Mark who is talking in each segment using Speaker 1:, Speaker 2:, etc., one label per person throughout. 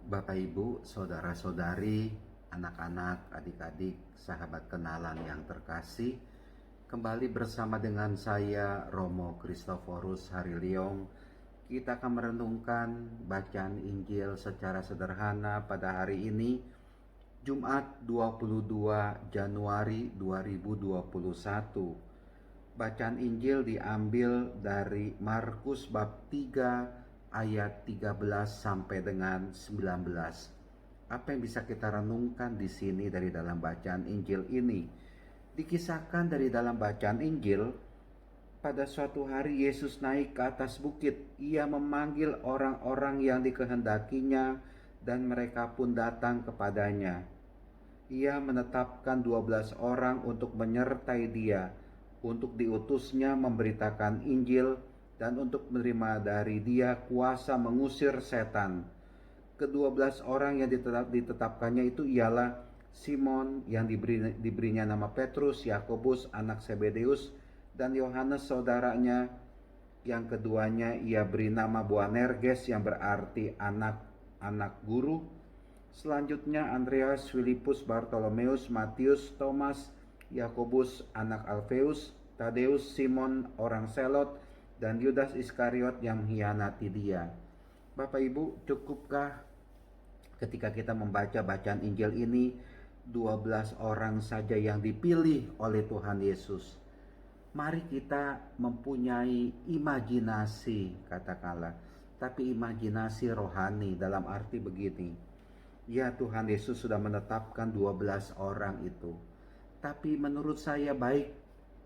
Speaker 1: Bapak Ibu, saudara-saudari, anak-anak, adik-adik, sahabat kenalan yang terkasih, kembali bersama dengan saya Romo Kristoforus Hariliong. Kita akan merenungkan bacaan Injil secara sederhana pada hari ini, Jumat 22 Januari 2021. Bacaan Injil diambil dari Markus bab 3 ayat 13 sampai dengan 19. Apa yang bisa kita renungkan di sini dari dalam bacaan Injil ini? Dikisahkan dari dalam bacaan Injil, pada suatu hari Yesus naik ke atas bukit. Ia memanggil orang-orang yang dikehendakinya dan mereka pun datang kepadanya. Ia menetapkan 12 orang untuk menyertai dia, untuk diutusnya memberitakan Injil dan untuk menerima dari dia kuasa mengusir setan. Ke-12 orang yang ditetapkannya itu ialah Simon yang diberinya nama Petrus, Yakobus anak Zebedeus, dan Yohanes saudaranya. Yang keduanya ia beri nama Boanerges yang berarti anak guru. Selanjutnya Andreas, Filipus, Bartolomeus, Matius, Thomas, Yakobus anak Alfeus, Tadeus, Simon orang Selot, dan Yudas Iskariot yang mengkhianati dia. Bapak Ibu, cukupkah ketika kita membaca bacaan Injil ini 12 orang saja yang dipilih oleh Tuhan Yesus? Mari kita mempunyai imajinasi, katakanlah, tapi imajinasi rohani dalam arti begini. Ya, Tuhan Yesus sudah menetapkan 12 orang itu. Tapi menurut saya baik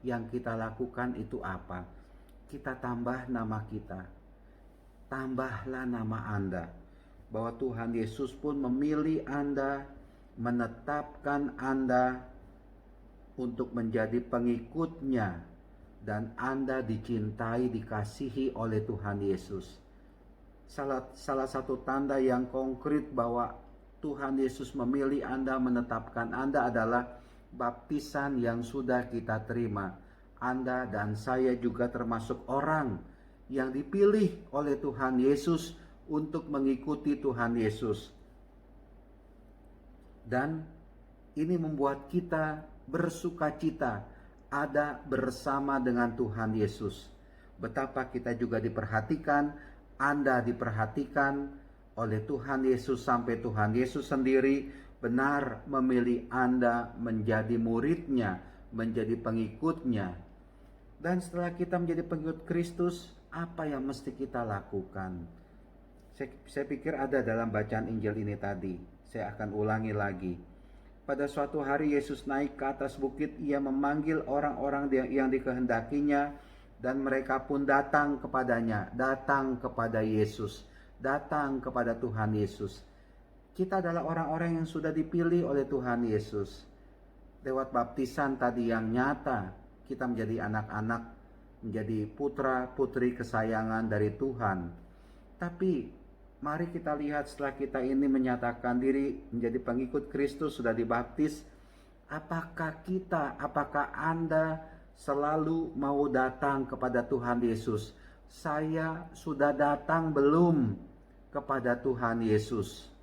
Speaker 1: yang kita lakukan itu apa? Kita tambah nama kita. Tambahlah nama Anda. Bahwa Tuhan Yesus pun memilih Anda, menetapkan Anda untuk menjadi pengikutnya. Dan Anda dicintai, dikasihi oleh Tuhan Yesus. Salah satu tanda yang konkret bahwa Tuhan Yesus memilih Anda, menetapkan Anda adalah baptisan yang sudah kita terima. Anda dan saya juga termasuk orang yang dipilih oleh Tuhan Yesus untuk mengikuti Tuhan Yesus. Dan ini membuat kita bersukacita ada bersama dengan Tuhan Yesus. Betapa kita juga diperhatikan, Anda diperhatikan oleh Tuhan Yesus sampai Tuhan Yesus sendiri benar memilih Anda menjadi muridnya, menjadi pengikutnya. Dan setelah kita menjadi pengikut Kristus, apa yang mesti kita lakukan? Saya pikir ada dalam bacaan Injil ini tadi. Saya akan ulangi lagi. Pada suatu hari Yesus naik ke atas bukit. Ia memanggil orang-orang yang dikehendakinya, dan mereka pun datang kepadanya, datang kepada Yesus, datang kepada Tuhan Yesus. Kita adalah orang-orang yang sudah dipilih oleh Tuhan Yesus. Lewat baptisan tadi yang nyata, kita menjadi anak-anak, menjadi putra-putri kesayangan dari Tuhan. Tapi mari kita lihat, setelah kita ini menyatakan diri menjadi pengikut Kristus, sudah dibaptis, apakah Anda selalu mau datang kepada Tuhan Yesus? Saya sudah datang belum kepada Tuhan Yesus?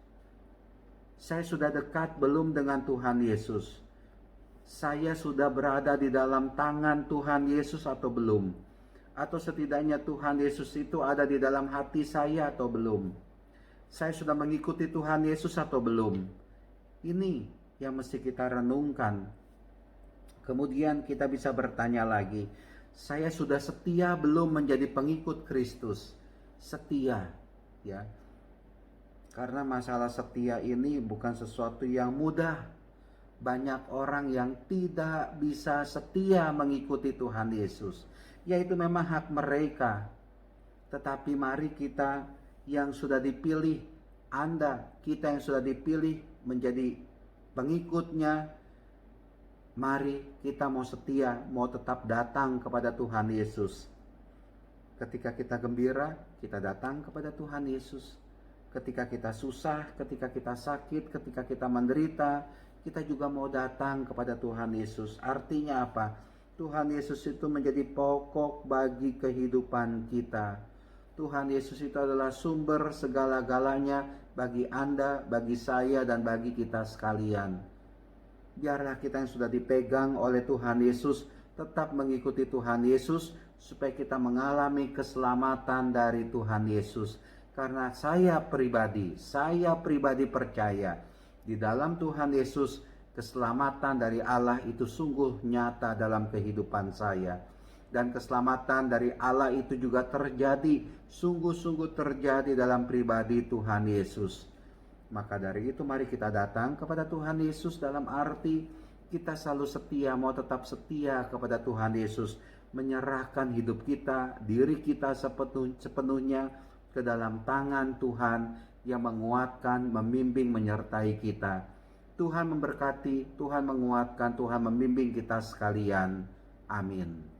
Speaker 1: Saya sudah dekat belum dengan Tuhan Yesus? Saya sudah berada di dalam tangan Tuhan Yesus atau belum? Atau setidaknya Tuhan Yesus itu ada di dalam hati saya atau belum? Saya sudah mengikuti Tuhan Yesus atau belum? Ini yang mesti kita renungkan. Kemudian kita bisa bertanya lagi, saya sudah setia belum menjadi pengikut Kristus? Setia, ya. Karena masalah setia ini bukan sesuatu yang mudah. Banyak orang yang tidak bisa setia mengikuti Tuhan Yesus. Ya, itu memang hak mereka. Tetapi mari kita yang sudah dipilih, kita yang sudah dipilih menjadi pengikutnya, mari kita mau setia, mau tetap datang kepada Tuhan Yesus. Ketika kita gembira, kita datang kepada Tuhan Yesus. Ketika kita susah, ketika kita sakit, ketika kita menderita, kita juga mau datang kepada Tuhan Yesus. Artinya apa? Tuhan Yesus itu menjadi pokok bagi kehidupan kita. Tuhan Yesus itu adalah sumber segala-galanya bagi Anda, bagi saya, dan bagi kita sekalian. Biarlah kita yang sudah dipegang oleh Tuhan Yesus tetap mengikuti Tuhan Yesus, supaya kita mengalami keselamatan dari Tuhan Yesus. Karena saya pribadi percaya di dalam Tuhan Yesus, keselamatan dari Allah itu sungguh nyata dalam kehidupan saya. Dan keselamatan dari Allah itu juga terjadi, sungguh-sungguh terjadi dalam pribadi Tuhan Yesus. Maka dari itu mari kita datang kepada Tuhan Yesus dalam arti kita selalu setia, mau tetap setia kepada Tuhan Yesus, menyerahkan hidup kita, diri kita sepenuhnya ke dalam tangan Tuhan yang menguatkan, membimbing, menyertai kita. Tuhan memberkati, Tuhan menguatkan, Tuhan membimbing kita sekalian. Amin.